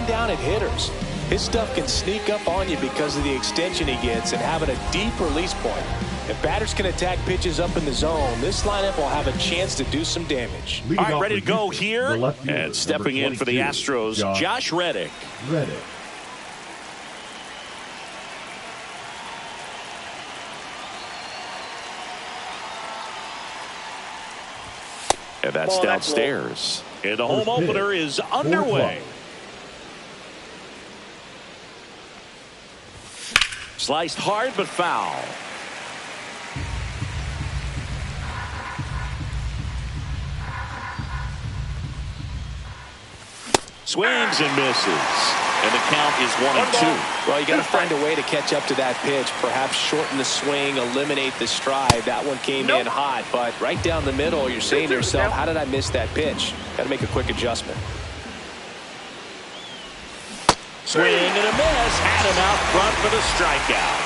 down at hitters. His stuff can sneak up on you because of the extension he gets and having a deep release point. If batters can attack pitches up in the zone, this lineup will have a chance to do some damage. All right, ready to go here. And stepping in for the Astros, Josh Reddick. And that's downstairs. And the home opener is underway. Sliced hard but foul. Swings and misses. And the count is 1-2. Well, you got to find a way to catch up to that pitch. Perhaps shorten the swing, eliminate the stride. That one came in hot, but right down the middle, you're saying to yourself, how did I miss that pitch? Got to make a quick adjustment. Swing and a miss. Had him out front for the strikeout.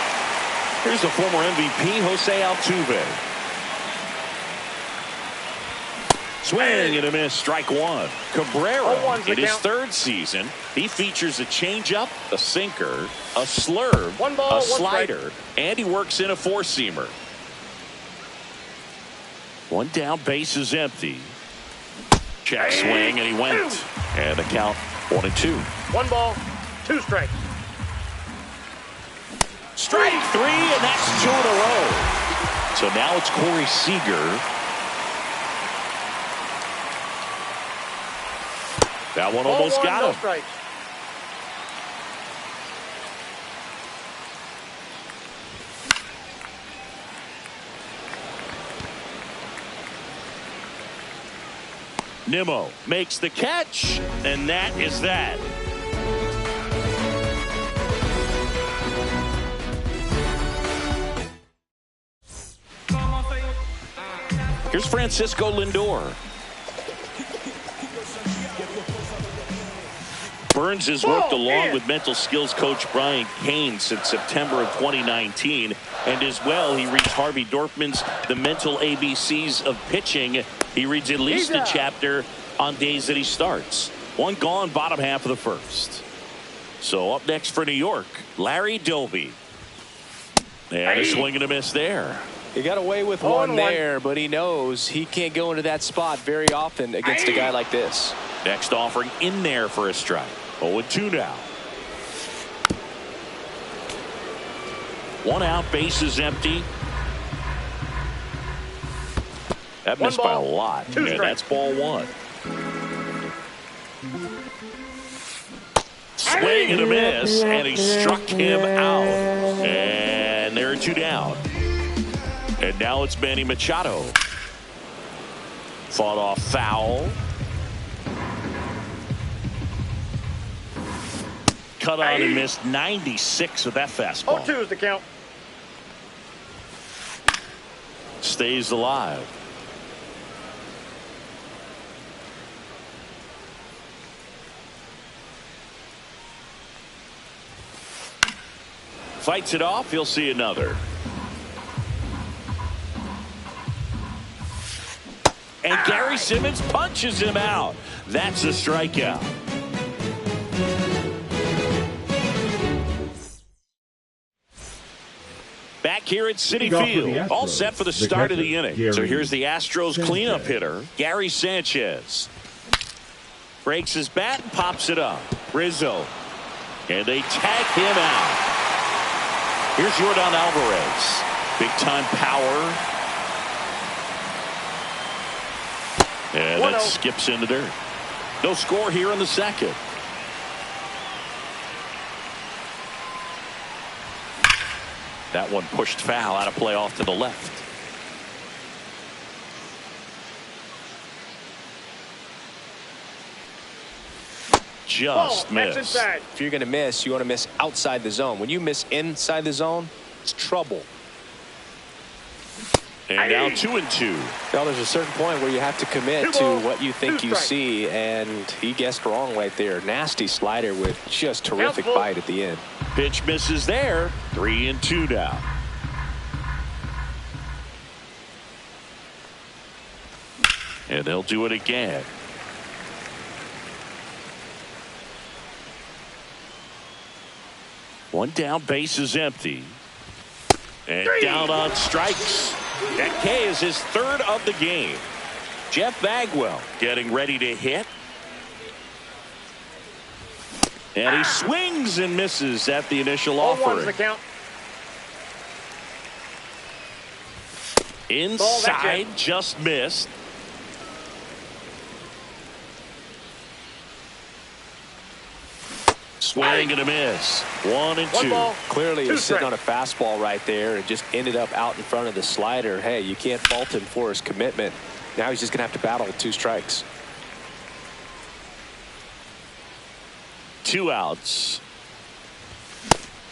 Here's the former MVP, Jose Altuve. Swing and a miss, strike one. Cabrera, in his third season, he features a changeup, a sinker, a slurve, a slider, and he works in a four-seamer. One down, base is empty. Check swing, and he went. And the count 1-2. 1 ball, 2 strikes. Strike 3, and that's 2 in a row. So now it's Corey Seager. That one almost got him. Strikes. Nimmo makes the catch, and that is that. Here's Francisco Lindor. Burns has worked along with mental skills coach Brian Cain since September of 2019. And as well, he reads Harvey Dorfman's The Mental ABCs of Pitching. He reads at least a chapter on days that he starts. One gone, bottom half of the first. So up next for New York, Larry Doby. And a swing and a miss there. He got away with one there, but he knows he can't go into that spot very often against a guy like this. Next offering in there for a strike. 0-2 now. 1 out, base is empty. That missed by a lot. And that's ball 1. Swing and a miss, and he struck him out. And there are 2 down. And now it's Manny Machado. Fought off foul. Cut on and missed 96 with that fastball. 0-2 is the count. Stays alive. Fights it off. He'll see another. And Gary Simmons punches him out. That's a strikeout. Back here at Citi Field, all set for the start of the inning. So here's the Astros cleanup hitter, Gary Sanchez. Breaks his bat and pops it up. Rizzo. And they tag him out. Here's Yordan Alvarez. Big time power. And that skips in the dirt. No score here in the second. That one pushed foul out of play off to the left. Just missed. If you're going to miss, you want to miss outside the zone. When you miss inside the zone, it's trouble. And now 2-2. Well, there's a certain point where you have to commit to what you think you see, and he guessed wrong right there. Nasty slider with just terrific bite at the end. Pitch misses there. 3-2 now. And they'll do it again. One down, base is empty. And down on strikes. That K is his third of the game. Jeff Bagwell getting ready to hit. And he swings and misses at the initial offering. The count. Inside, just missed. Swing and a miss. 1-2. Clearly, he's sitting on a fastball right there and just ended up out in front of the slider. Hey, you can't fault him for his commitment. Now he's just going to have to battle with 2 strikes. 2 outs.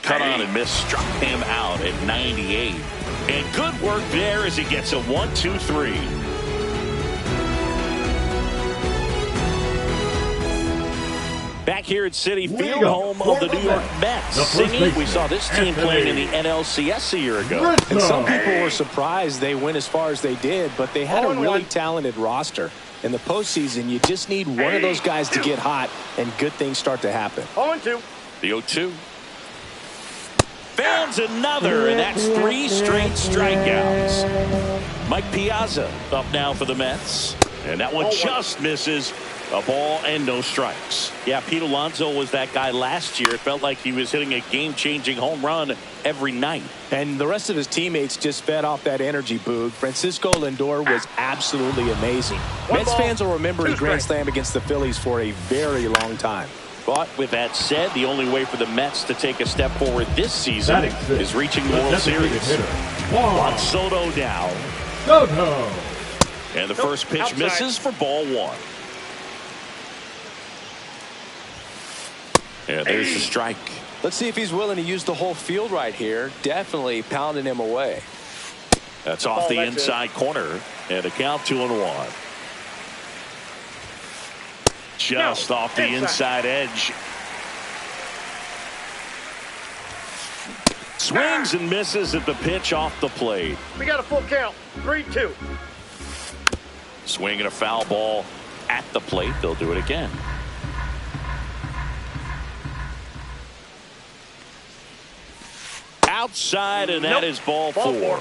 Cut on and miss, struck him out at 98. And good work there as he gets a 1-2-3. Back here at Citi Field, home of the New York Mets. Singing, we saw this team playing in the NLCS a year ago. And some people were surprised they went as far as they did, but they had a really talented roster. In the postseason, you just need one of those guys to get hot, and good things start to happen. 0-2. The 0-2. Founds another, and that's 3 straight strikeouts. Mike Piazza up now for the Mets. And that one just misses. A ball and no strikes. Yeah, Pete Alonso was that guy last year. It felt like he was hitting a game-changing home run every night. And the rest of his teammates just fed off that energy, Boog. Francisco Lindor was absolutely amazing. Mets fans will remember his grand slam against the Phillies for a very long time. But with that said, the only way for the Mets to take a step forward this season is reaching the World Series. Juan Soto down. And the first pitch misses for ball 1. Yeah, there's the strike. Let's see if he's willing to use the whole field right here. Definitely pounding him away. That's off the inside corner. And a count 2-1. Just off the inside edge. Swings and misses at the pitch off the plate. We got a full count. 3-2. Swinging a foul ball at the plate. They'll do it again. Outside, and that is ball 4.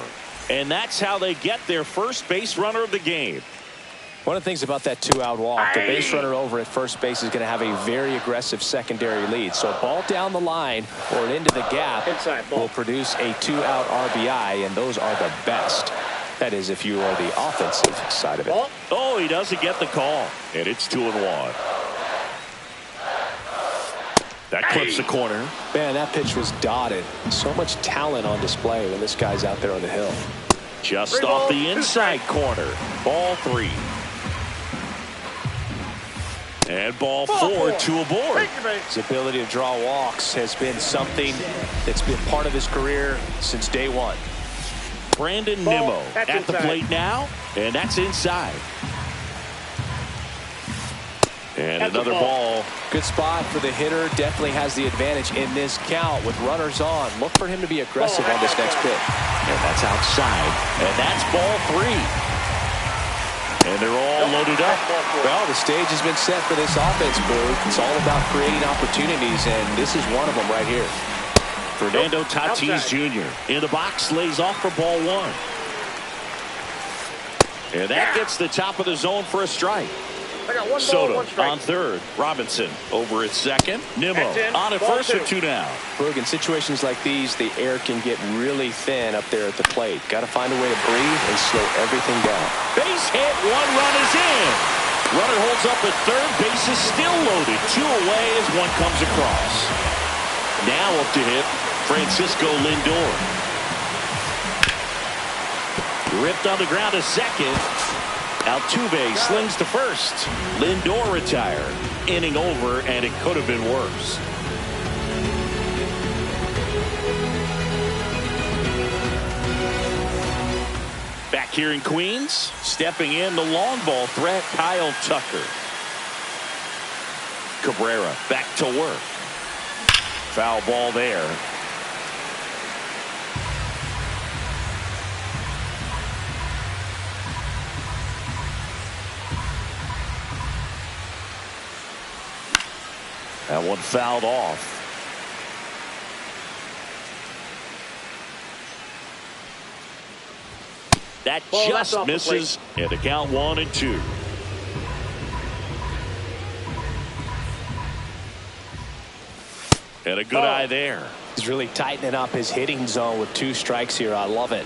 And that's how they get their first base runner of the game. One of the things about that 2-out walk, the base runner over at first base is going to have a very aggressive secondary lead. So a ball down the line or into the gap will produce a 2-out RBI, and those are the best. That is, if you are the offensive side of it. Oh, he doesn't get the call, and it's 2-1. That clips the corner. Man, that pitch was dotted. So much talent on display when this guy's out there on the hill. Just off the inside corner. Ball 3. And ball 4, 2 aboard. His ability to draw walks has been something that's been part of his career since day 1. Brandon Nimmo at the plate now, and that's inside. And another ball. Good spot for the hitter. Definitely has the advantage in this count with runners on. Look for him to be aggressive on this next pitch. And that's outside. And that's ball 3. And they're all loaded up. Well, the stage has been set for this offense, Boog. It's all about creating opportunities, and this is one of them right here. Fernando Tatis Jr. in the box, lays off for ball 1. And that gets the top of the zone for a strike. Soto on third. Robinson over at second. Nimmo on at first with 2 down. Boog, in situations like these, the air can get really thin up there at the plate. Got to find a way to breathe and slow everything down. Base hit. 1 run is in. Runner holds up at third. Base is still loaded. 2 away as 1 comes across. Now up to hit Francisco Lindor. Ripped on the ground to second. Altuve slings to first. Lindor retired. Inning over, and it could have been worse. Back here in Queens, stepping in the long ball threat, Kyle Tucker. Cabrera back to work. Foul ball there. That one fouled off. That Ball, just misses, and the count 1-2. And a good eye there. He's really tightening up his hitting zone with 2 strikes here. I love it.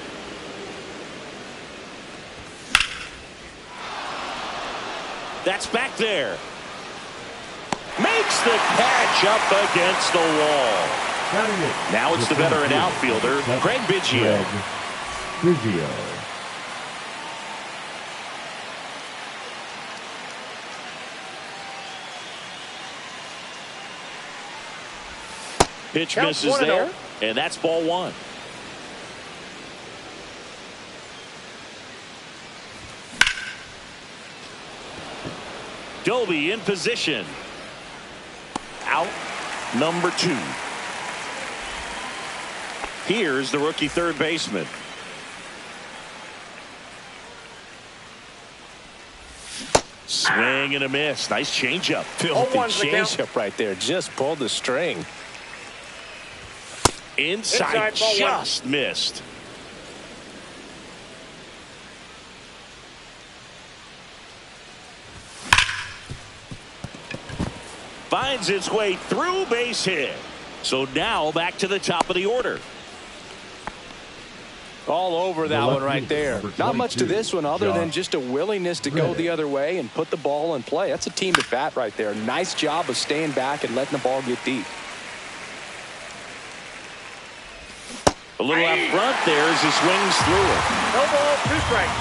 That's back there. Makes the catch up against the wall. Now it's the veteran outfielder, Craig Biggio. Pitch misses there, and that's ball 1. Doby in position. Out number 2. Here's the rookie third baseman. Swing and a miss. Nice changeup. Filthy changeup right there. Just pulled the string. Inside just missed. Finds its way through, base hit. So now back to the top of the order. All over that one right there. Not much to this one other than just a willingness to go the other way and put the ball in play. That's a team at bat right there. Nice job of staying back and letting the ball get deep. A little out front there as he swings through it. No ball, 2 strikes.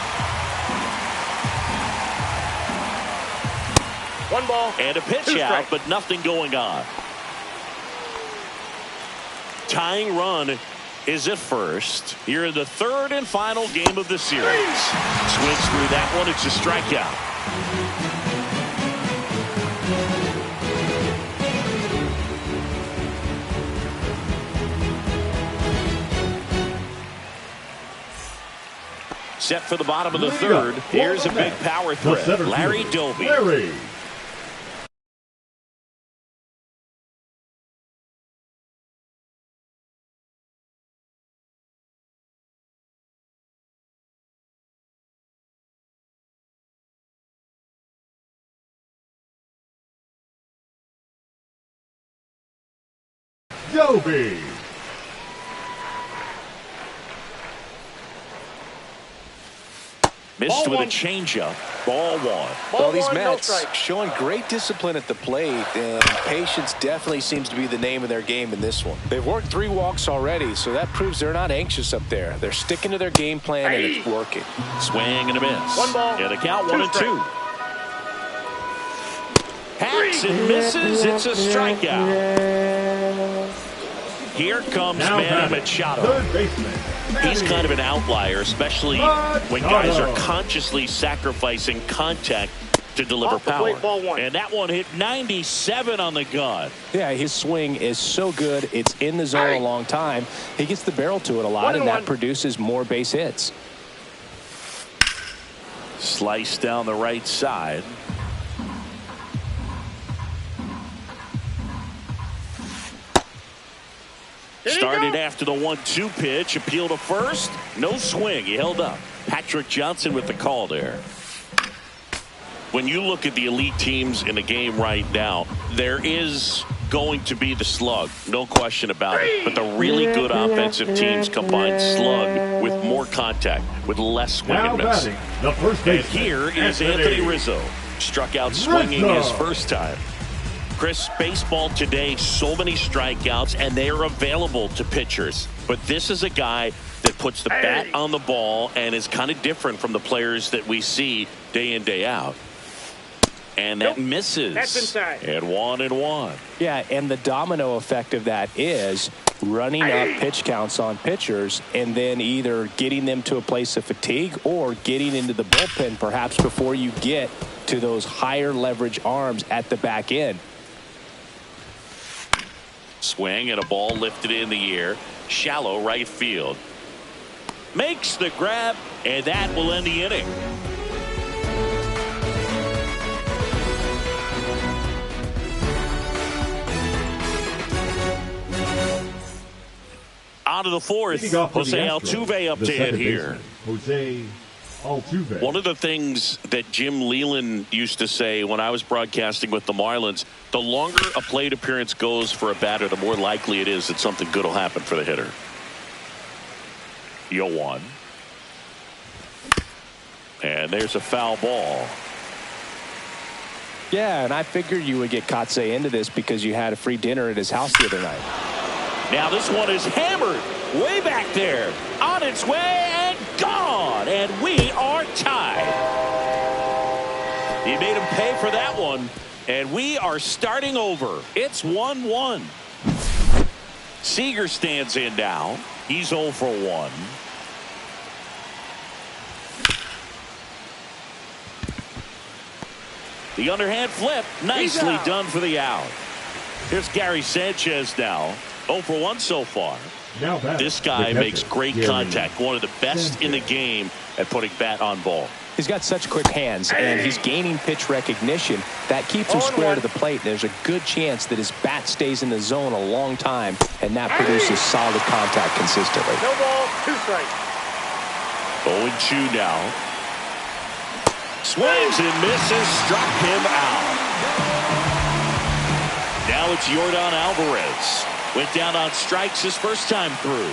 1 ball. And a pitch out, but nothing going on. Tying run is at first. Here in the 3rd and final game of the series. Swings through that one. It's a strikeout. Set for the bottom of the 3rd. Here's a big power threat. Larry Doby. Doby. Missed with a changeup. Ball 1. Well, these Mets showing great discipline at the plate, and patience definitely seems to be the name of their game in this one. They've worked 3 walks already, so that proves they're not anxious up there. They're sticking to their game plan, and it's working. Swing and a miss. 1 ball. And a count 1-2. Hacks and misses. It's a strikeout. Here comes Manny Machado. He's kind of an outlier, especially when guys are consciously sacrificing contact to deliver power. And that one hit 97 on the gun. Yeah, his swing is so good. It's in the zone a long time. He gets the barrel to it a lot, and that produces more base hits. Slice down the right side. Started after the 1-2 pitch. Appeal to first. No swing. He held up. Patrick Johnson with the call there. When you look at the elite teams in the game right now, there is going to be the slug. No question about it. But the really good offensive teams combine slug with more contact, with less swing and miss. And here is Anthony Rizzo. Struck out swinging his first time. Chris, baseball today, so many strikeouts, and they are available to pitchers. But this is a guy that puts the bat on the ball and is kind of different from the players that we see day in, day out. And that misses. That's inside. And 1-1. Yeah, and the domino effect of that is running up pitch counts on pitchers and then either getting them to a place of fatigue or getting into the bullpen perhaps before you get to those higher leverage arms at the back end. Swing and a ball lifted in the air. Shallow right field. Makes the grab, and that will end the inning. On to the 4th. Jose Altuve up to hit here. Jose Altuve. One of the things that Jim Leland used to say when I was broadcasting with the Marlins, the longer a plate appearance goes for a batter, the more likely it is that something good will happen for the hitter. 0-1. And there's a foul ball. Yeah, and I figured you would get Kotsay into this because you had a free dinner at his house the other night. Now this one is hammered way back there, on its way and gone, and we are tied. He made him pay for that one, and we are starting over. It's 1-1. Seager stands in now. He's 0 for 1. The underhand flip, nicely done for the out. Here's Gary Sanchez now, 0 for 1 so far. This guy makes great contact, one of the best in the game at putting bat on ball. He's got such quick hands, and he's gaining pitch recognition. That keeps him square to the plate. There's a good chance that his bat stays in the zone a long time, and that produces solid contact consistently. No ball, 2 strikes. 0-2 now. Swings and misses, struck him out. Now it's Yordan Alvarez. Went down on strikes his first time through.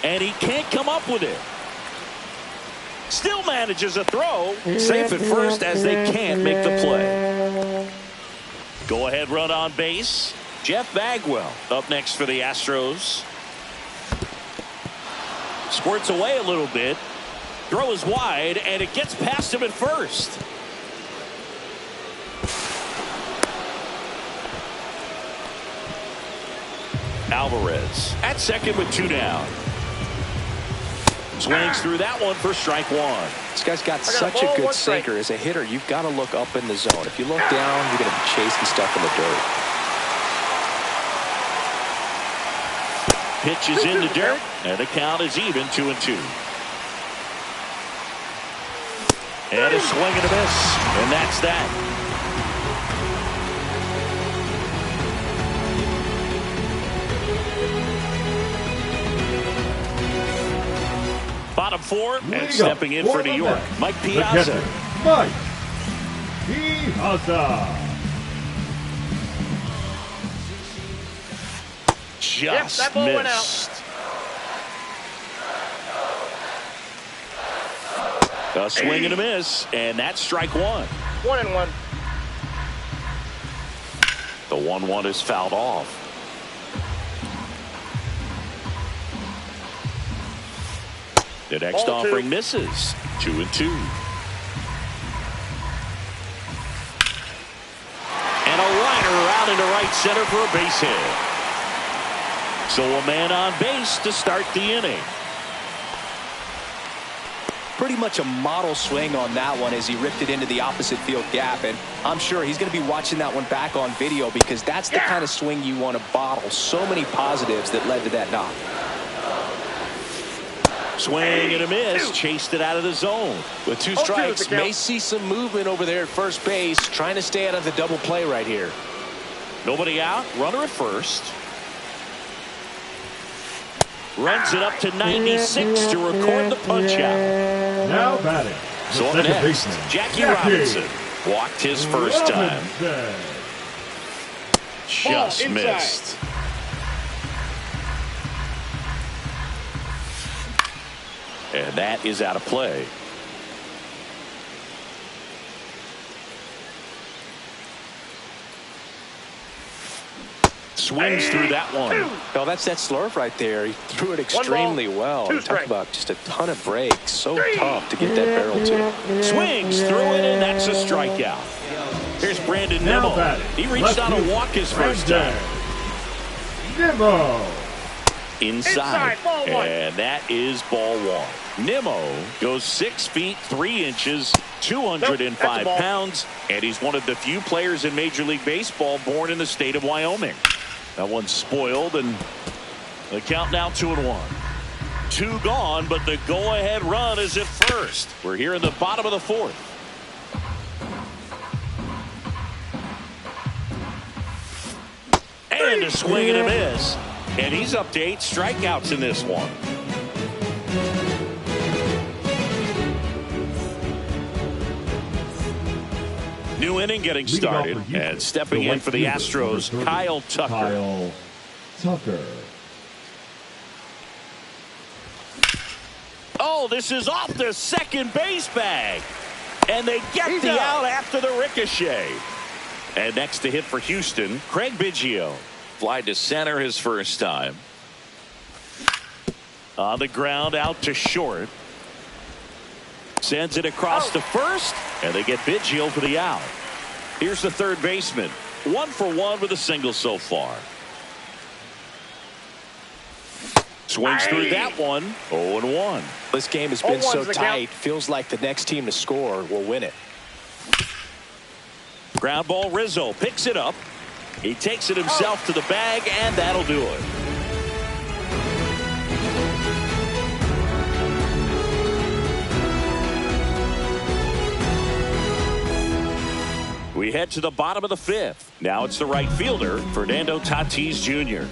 And he can't come up with it. Still manages a throw. Safe at first as they can't make the play. Go ahead run on base. Jeff Bagwell up next for the Astros. Squirts away a little bit. Throw is wide, and it gets past him at first. Alvarez at second with 2 down. Swings through that one for strike 1. This guy's got such a good sinker. As a hitter, you've got to look up in the zone. If you look down, you're going to be chasing stuff in the dirt. Pitch is in the dirt, and the count is even, 2-2. And a swing and a miss, and that's that. Bottom 4, and Liga, stepping in for New York, Mike Piazza. Mike Piazza. Just that ball went missed. A swing and a miss, and that's strike 1. 1-1. The 1-1 is fouled off. The next Ball offering 2. misses. 2-2. And a liner out into right center for a base hit. So a man on base to start the inning. Pretty much a model swing on that one as he ripped it into the opposite field gap, and I'm sure he's going to be watching that one back on video because that's the kind of swing you want to bottle. So many positives that led to that knock. Swing and a miss, chased it out of the zone. With 2 strikes, may see some movement over there at first base, trying to stay out of the double play right here. Nobody out, runner at first. Runs it up to 96 to record the punch out. Now batting. So up next, Jackie Robinson walked his first time. Just missed. And that is out of play. Swings through that one. Well, that's that slurve right there. He threw it extremely well. Talk about just a ton of breaks. So tough to get that barrel to. Swings through it, and that's a strikeout. Here's Brandon Nimmo. He reached on a walk his first time. Nimmo. Inside, ball 1. and that is ball 1. Nimmo goes 6 feet 3 inches, 205 pounds, and he's one of the few players in Major League Baseball born in the state of Wyoming. That one's spoiled, and the count now 2-1. 2 gone, but the go-ahead run is at first. We're here in the bottom of the 4th. And a swing and a miss. And he's up to 8 strikeouts in this one. New inning getting started, and stepping in for the Astros, Kyle Tucker. Oh, this is off the second base bag. And they get the out after the ricochet. And next to hit for Houston, Craig Biggio. Fly to center his first time. On the ground, out to short. Sends it across to first, and they get Biggio for the out. Here's the third baseman. 1 for 1 with a single so far. Swings through that one. 0-1. This game has been so tight. Feels like the next team to score will win it. Ground ball. Rizzo picks it up. He takes it himself to the bag, and that'll do it. We head to the bottom of the fifth. Now it's the right fielder, Fernando Tatis Jr.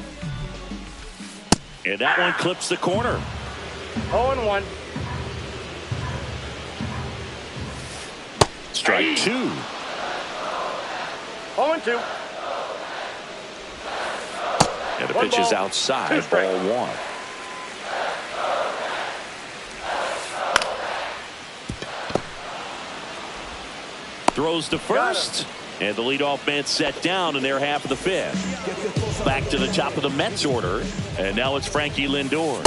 And that one clips the corner. 0-1. Strike 2. 0-2. And the pitch is outside. Ball 1. Throws to first, and the leadoff man set down in their half of the fifth. Back to the top of the Mets order, and now it's Frankie Lindor.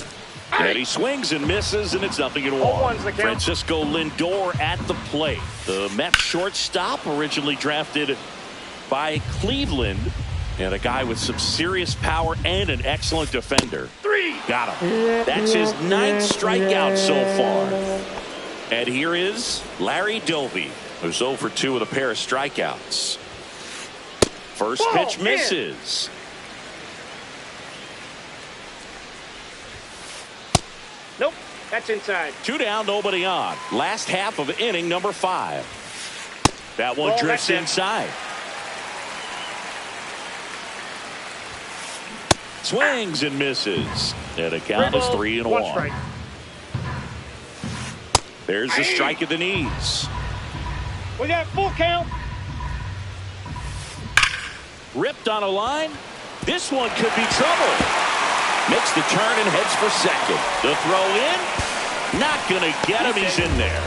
And he swings and misses, and it's 0-1. Francisco Lindor at the plate. The Mets shortstop, originally drafted by Cleveland, and a guy with some serious power and an excellent defender. Got him. That's his 9th strikeout so far. And here is Larry Doby, who's 0 for 2 with a pair of strikeouts. First pitch misses. Nope, that's inside. 2 down, nobody on. Last half of inning number 5. That one drifts inside. Swings and misses. And the count is 3-1. There's the strike at the knees. We got full count. Ripped on a line. This one could be trouble. Makes the turn and heads for second. The throw in. Not going to get him. He's in there.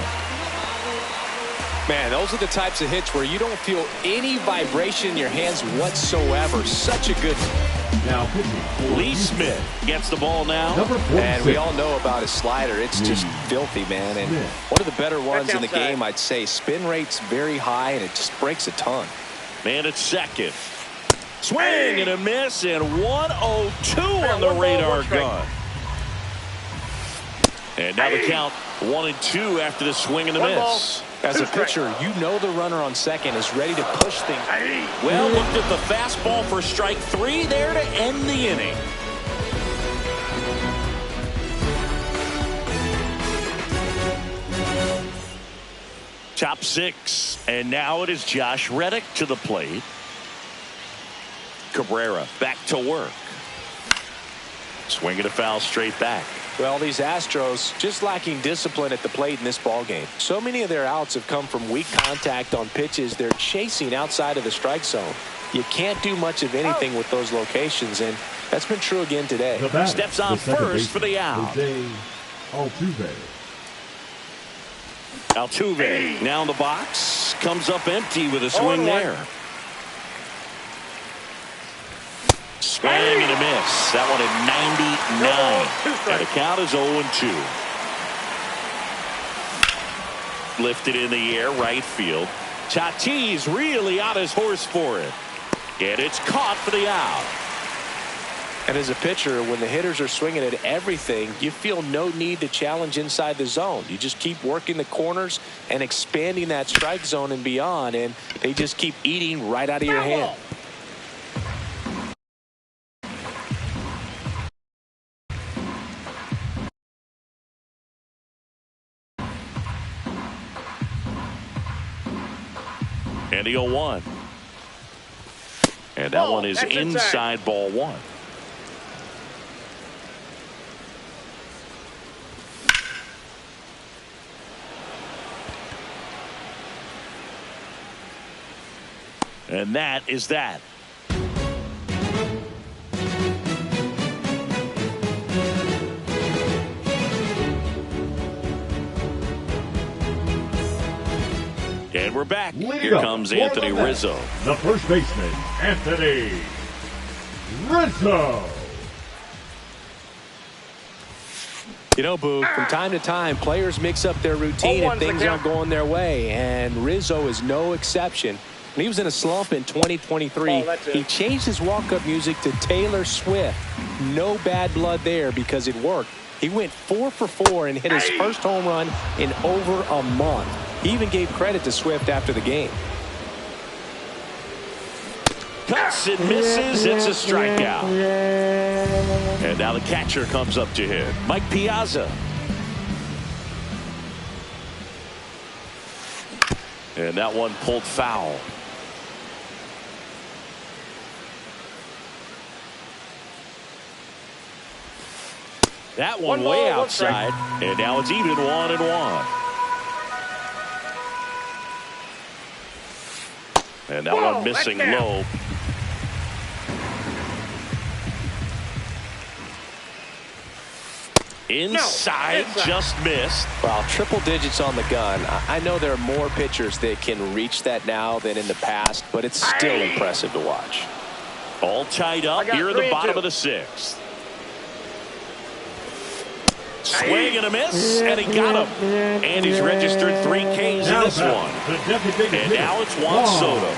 Man, those are the types of hits where you don't feel any vibration in your hands whatsoever. Such a good. Now, Lee Smith gets the ball now. And we all know about his slider. It's just filthy, man. And one of the better ones in the game, I'd say. Spin rate's very high, and it just breaks a ton. Man at second. Swing and a miss, and 1-0-2 on the radar gun. And now the count 1-2 after the swing and the miss. As a pitcher, you know the runner on second is ready to push things. Well, looked at the fastball for strike 3 there to end the inning. Top 6, and now it is Josh Reddick to the plate. Cabrera back to work. Swinging a foul straight back. Well, these Astros just lacking discipline at the plate in this ballgame. So many of their outs have come from weak contact on pitches they're chasing outside of the strike zone. You can't do much of anything with those locations, and that's been true again today. Steps on first for the out. Altuve now in the box. Comes up empty with a swing there. Swing and a miss. That one at 99. And the count is 0-2. Lifted in the air, right field. Tatis really on his horse for it. And it's caught for the out. And as a pitcher, when the hitters are swinging at everything, you feel no need to challenge inside the zone. You just keep working the corners and expanding that strike zone and beyond, and they just keep eating right out of your hand. And the 0-1. And that one is inside ball 1. And that is that. And we're back. Liga, Here comes Anthony Rizzo. The first baseman, Anthony Rizzo. You know, Boo, from time to time, players mix up their routine and things aren't going their way. And Rizzo is no exception. When he was in a slump in 2023, he changed his walk-up music to Taylor Swift. No bad blood there because it worked. He went 4 for 4 and hit his first home run in over a month. He even gave credit to Swift after the game. Cuts and misses. It's a strikeout. And now the catcher comes up to hit. Mike Piazza. And that one pulled foul. That one way outside. And now it's even 1-1. And that one missing low. Inside, just missed. Well, triple digits on the gun. I know there are more pitchers that can reach that now than in the past, but it's still impressive to watch. All tied up here in the bottom of the 6th. Swing and a miss, and he got him. And he's registered 3 Ks in this one. And now it's Juan Soto.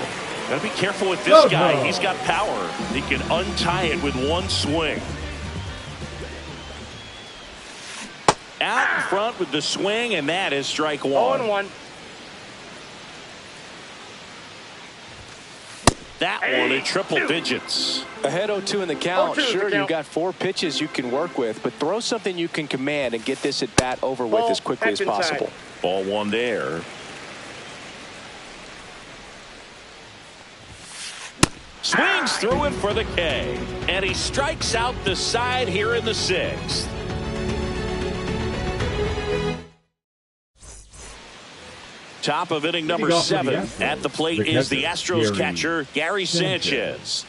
Gotta be careful with this guy. He's got power. He can untie it with one swing. Out in front with the swing, and that is strike 1. 0-1. That one in triple digits. Ahead 0-2 in the count. Sure, you've got 4 pitches you can work with, but throw something you can command and get this at bat over with as quickly as possible. Ball 1 there. Swings through it for the K. And he strikes out the side here in the 6th. Top of inning number 7. At the plate is the Astros catcher, Gary Sanchez.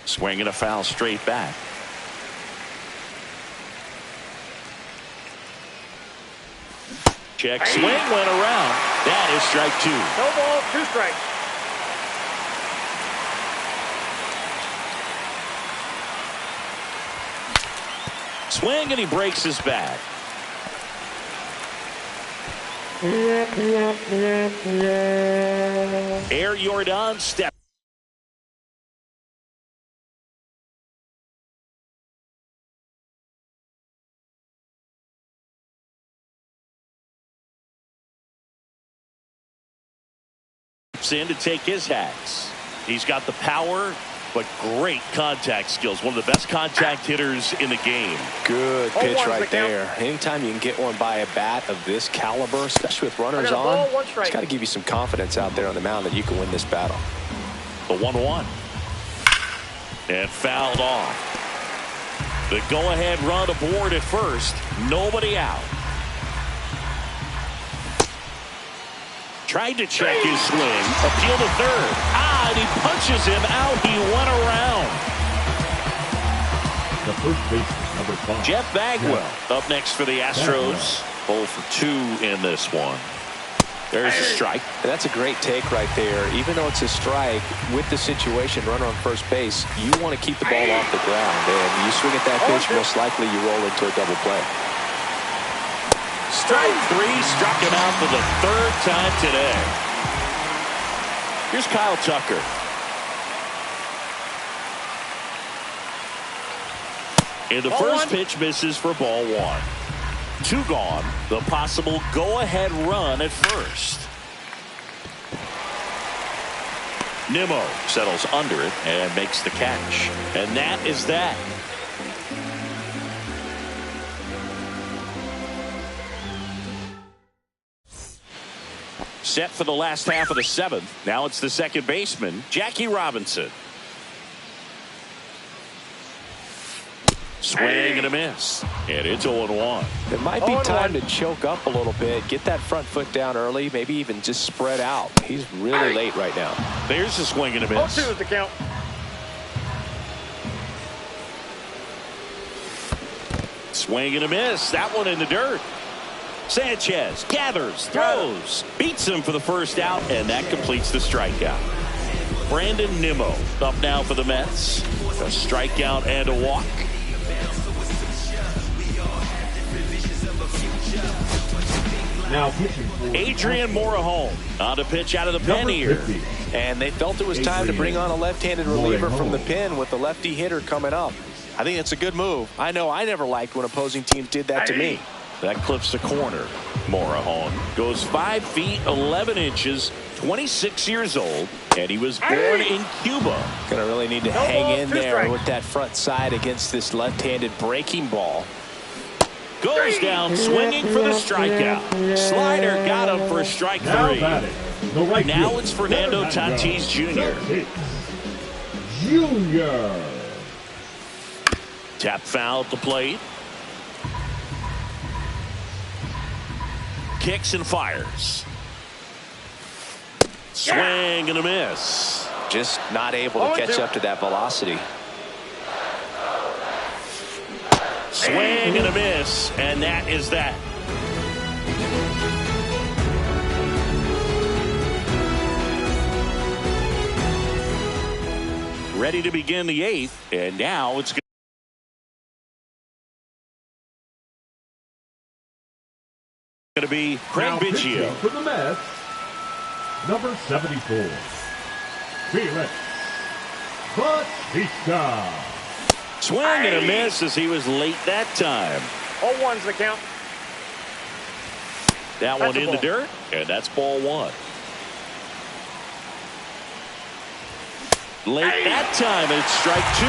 Swinging a foul straight back. Check swing went around. That is strike 2. No ball, 2 strikes. Swing and he breaks his back. Air Jordan step. In to take his hats. He's got the power, but great contact skills. One of the best contact hitters in the game. Good pitch right there. Anytime you can get one by a bat of this caliber, especially with runners on, it's got to give you some confidence out there on the mound that you can win this battle. The 1-1. And fouled off. The go-ahead run aboard at first. Nobody out. Tried to check his swing. Appeal to third. And he punches him out. He went around. The first baseman, number 5. Jeff Bagwell up next for the Astros. 0 for 2 in this one. There's a strike. And that's a great take right there. Even though it's a strike, with the situation, runner on first base, you want to keep the ball off the ground. And you swing at that pitch, most likely you roll into a double play. Strike 3, struck him out for the 3rd time today. Here's Kyle Tucker. And the first pitch misses for ball 1. 2 gone. The possible go-ahead run at first. Nimmo settles under it and makes the catch. And that is that. Set for the last half of the 7th. Now it's the second baseman, Jackie Robinson. Swing and a miss. And it's 0-1. It might be time to choke up a little bit, get that front foot down early, maybe even just spread out. He's really late right now. There's a swing and a miss. 0-2 is the count. Swing and a miss. That one in the dirt. Sanchez gathers, throws, beats him for the first out, and that completes the strikeout. Brandon Nimmo up now for the Mets. A strikeout and a walk. Now pitching for Adrian Morejon on a pitch out of the pen here. And they felt it was time to bring on a left-handed reliever from the pen with the lefty hitter coming up. I think it's a good move. I know I never liked when opposing teams did that to me. That clips the corner. Morejon goes 5 feet 11 inches, 26 years old, and he was born in Cuba. Gonna really need to hang in there with that front side against this left-handed breaking ball. Goes down swinging for the strikeout. Slider got him for strike 3. Now it's Fernando Tatis Jr. Tap foul at the plate. Kicks and fires. Swing and a miss. Just not able to catch up to that velocity. Swing and a miss, and that is that. Ready to begin the 8th, and now it's going to be Craig Biggio. For the Mets, number 74, Felix Bautista. Swing and a miss as he was late that time. 0-1's the count. That one in the dirt, and that's ball 1. Late that time, and it's strike 2.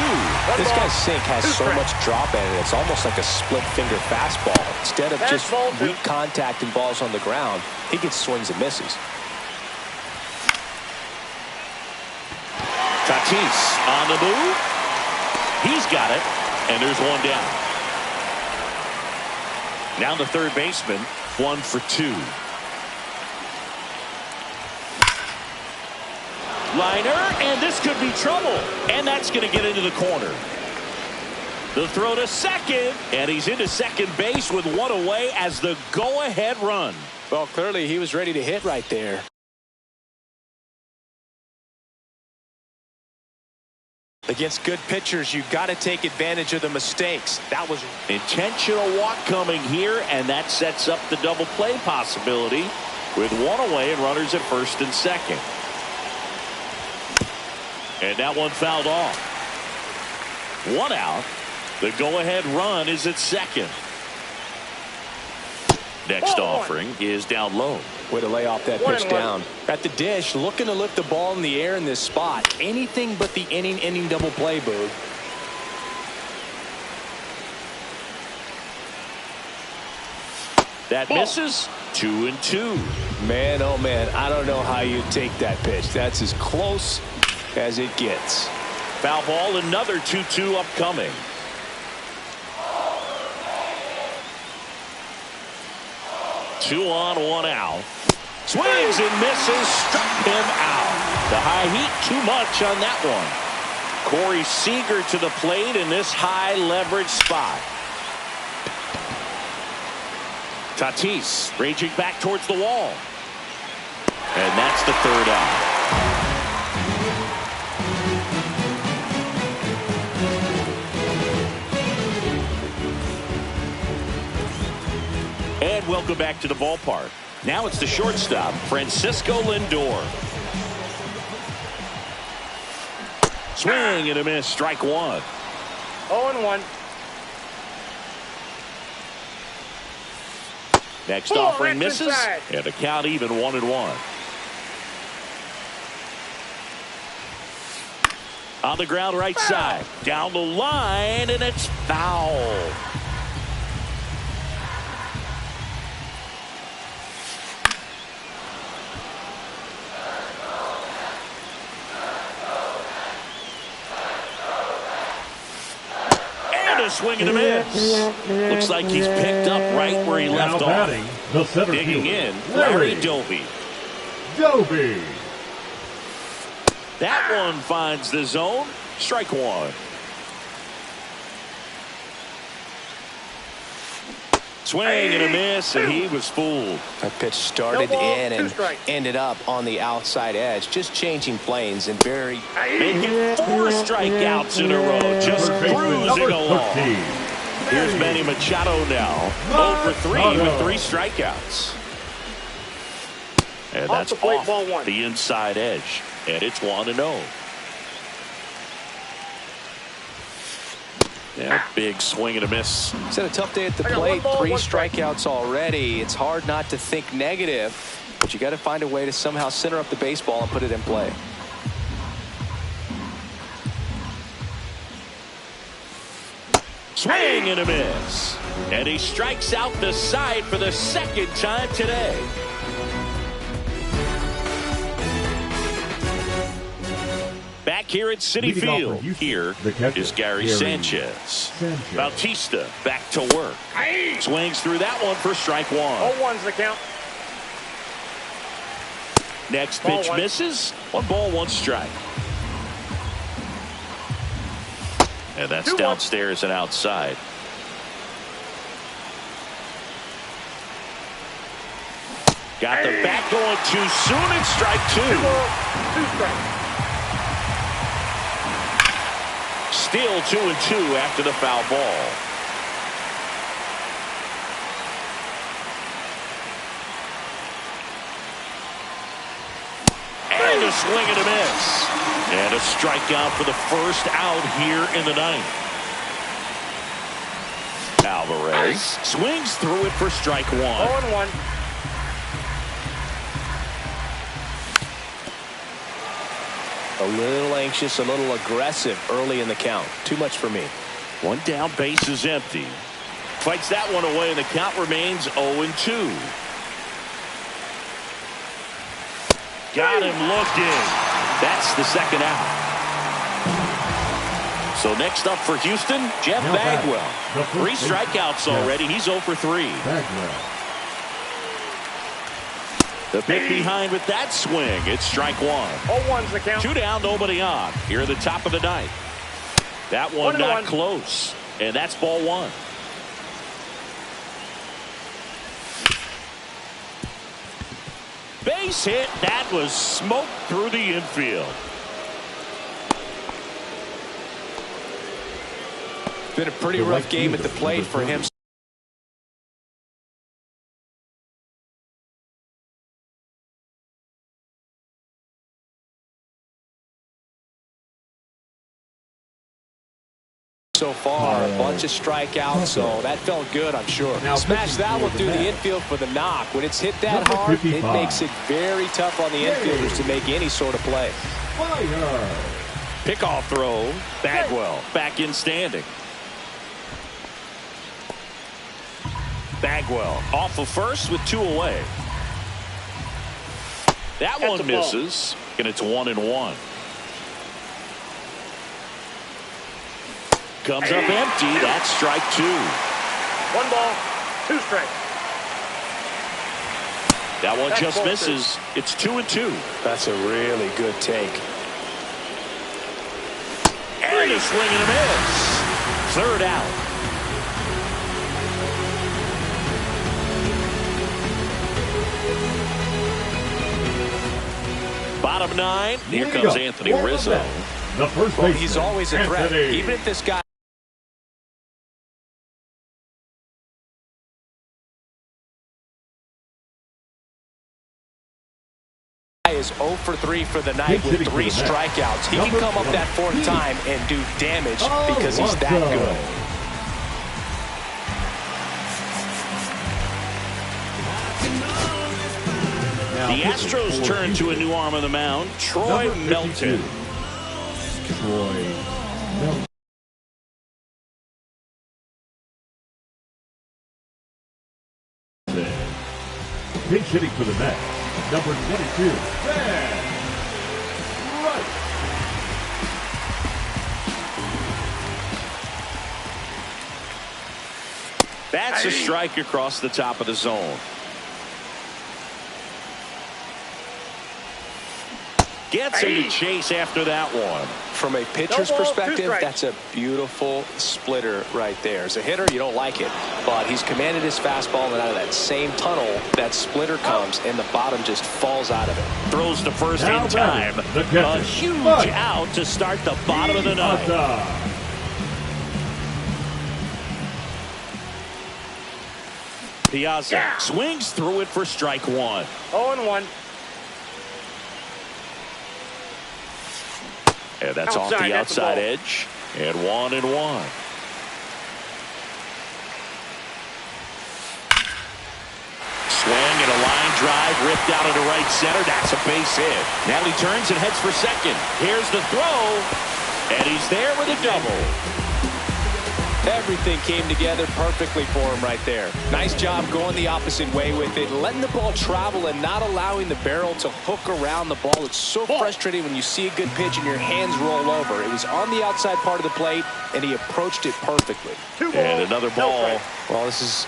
This guy's sink has so much drop in it. It's almost like a split finger fastball. Instead of just weak contact and balls on the ground, he gets swings and misses. Tatis on the move. He's got it, and there's one down. Now the third baseman, 1 for 2. Liner, and this could be trouble, and that's going to get into the corner. The throw to second, and he's into second base with 1 away as the go-ahead run. Well, clearly he was ready to hit right there. Against good pitchers, you got to take advantage of the mistakes. That was intentional walk coming here, and that sets up the double play possibility with 1 away and runners at first and second. And that one fouled off. 1 out. The go-ahead run is at second. Next offering is down low. Way to lay off that pitch down. At the dish, looking to lift the ball in the air in this spot. Anything but the inning double play, Boog. That misses. 2-2. Man, oh man, I don't know how you take that pitch. That's as close as it gets. Foul ball, another 2-2 upcoming. Two on, 1 out. Swings and misses, struck him out. The high heat, too much on that one. Corey Seager to the plate in this high leverage spot. Tatis raging back towards the wall. And that's the third out. And welcome back to the ballpark. Now it's the shortstop, Francisco Lindor. Swing and a miss, strike 1. 0-1. Next offering misses, and the count even 1-1. On the ground right side, down the line, and it's foul. a swing and a miss. Looks like he's picked up right where he left off. The center Digging fielder, in, Larry Doby. Doby. That one finds the zone. Strike one. Swing and a miss, and he was fooled. That pitch started in and ended up on the outside edge. Just changing planes and very... Making 4 strikeouts in a row. Just cruising along. Here's Manny Machado now. 0 for 3 with 3 strikeouts. And that's off the inside edge. And it's 1-0. Yeah, big swing and a miss. It's had a tough day at the plate. 3 strikeouts already. It's hard not to think negative, but you got to find a way to somehow center up the baseball and put it in play. Swing and a miss. And he strikes out the side for the 2nd time today. Back here at Citi Field, here is Gary Sanchez. Bautista back to work. Swings through that one for strike 1. 0-1's the count. Next pitch misses. 1 ball, 1 strike. And that's downstairs and outside. Got the bat going too soon. It's strike 2. 2 strikes. Still 2-2 after the foul ball. And a swing and a miss. And a strikeout for the first out here in the 9th. Alvarez swings through it for strike 1. 0-1. A little anxious, a little aggressive early in the count. Too much for me. 1 down, base is empty. Fights that one away, and the count remains 0-2. Got him looking. That's the 2nd out. So next up for Houston, Jeff Bagwell. 3 strikeouts already. He's 0 for 3. The pick behind with that swing. It's strike 1. 0-1's the count. 2 down, nobody on. Here at the top of the 9th. That one not close. And that's ball 1. Base hit. That was smoked through the infield. Been a pretty rough game at the plate for him. So far, a bunch of strikeouts, so that felt good, I'm sure. Smash that one through the infield for the knock. When it's hit that hard, it makes it very tough on the infielders to make any sort of play. Pickoff throw. Bagwell back in standing. Bagwell off of first with 2 away. That one misses, and it's 1-1. Comes up empty. That's strike 2. 1 ball, 2 strikes. That one just misses. It's 2-2. That's a really good take. And a swing and a miss. 3rd out. Bottom 9. Here comes Anthony Rizzo. Well, he's always a threat. Even if this guy is 0 for 3 for the night with 3 strikeouts. He can come up that 4th time and do damage because he's that good. The Astros turn to a new arm on the mound, Troy Melton. Pinch hitting for the Mets, number 22, Van Wright. That's a strike across the top of the zone. Gets him to chase after that one. From a pitcher's perspective, that's a beautiful splitter right there. As a hitter, you don't like it, but he's commanded his fastball, and out of that same tunnel, that splitter comes, and the bottom just falls out of it. Throws to first in time. A huge out to start the bottom of the ninth. Piazza swings through it for strike one. 0-1. And that's off the outside edge. And 1-1. Swing and a line drive ripped out into right center. That's a base hit. Now he turns and heads for second. Here's the throw. And he's there with a double. Everything came together perfectly for him right there. Nice job going the opposite way with it, letting the ball travel and not allowing the barrel to hook around the ball. It's so frustrating when you see a good pitch and your hands roll over. It was on the outside part of the plate, and he approached it perfectly. And another ball. Well, this is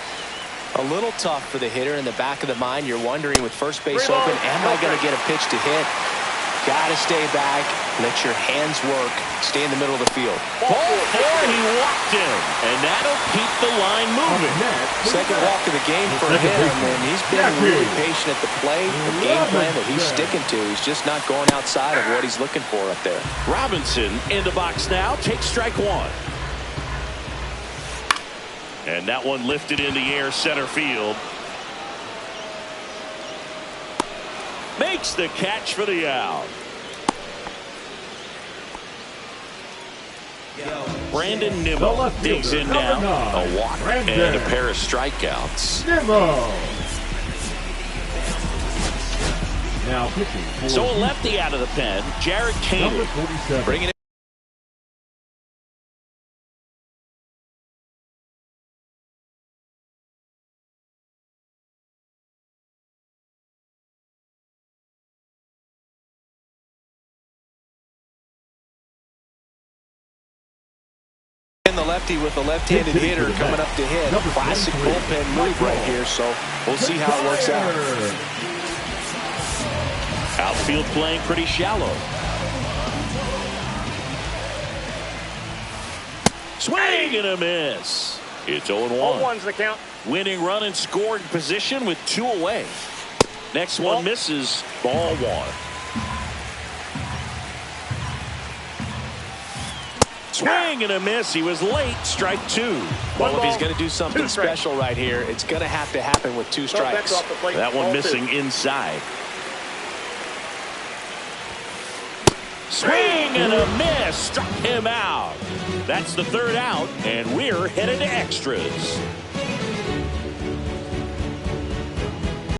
a little tough for the hitter in the back of the mind. You're wondering, with first base open, am I going to get a pitch to hit? Got to stay back, let your hands work, stay in the middle of the field. Ball 4, he walked him, and that'll keep the line moving. Second walk of the game for him, and he's been really patient at the plate. The game plan that he's sticking to, he's just not going outside of what he's looking for up there. Robinson in the box now, takes strike one. And that one lifted in the air center field. Makes the catch for the out. Brandon Nimmo digs in now. A walk and a pair of strikeouts. Now pitching. So a lefty out of the pen, Jared Kane. Bringing it. The lefty with the left-handed hitter coming up to hit. Classic bullpen move right here, so we'll see how it works out. Outfield playing pretty shallow. Swing and a miss. It's 0-1. 0-1's the count. Winning run in scoring position with 2 away. Next one misses. Ball 1. Swing and a miss. He was late. Strike 2. Well, if he's going to do something special right here, it's going to have to happen with 2 strikes. That one missing inside. Swing and a miss. Struck him out. That's the third out, and we're headed to extras.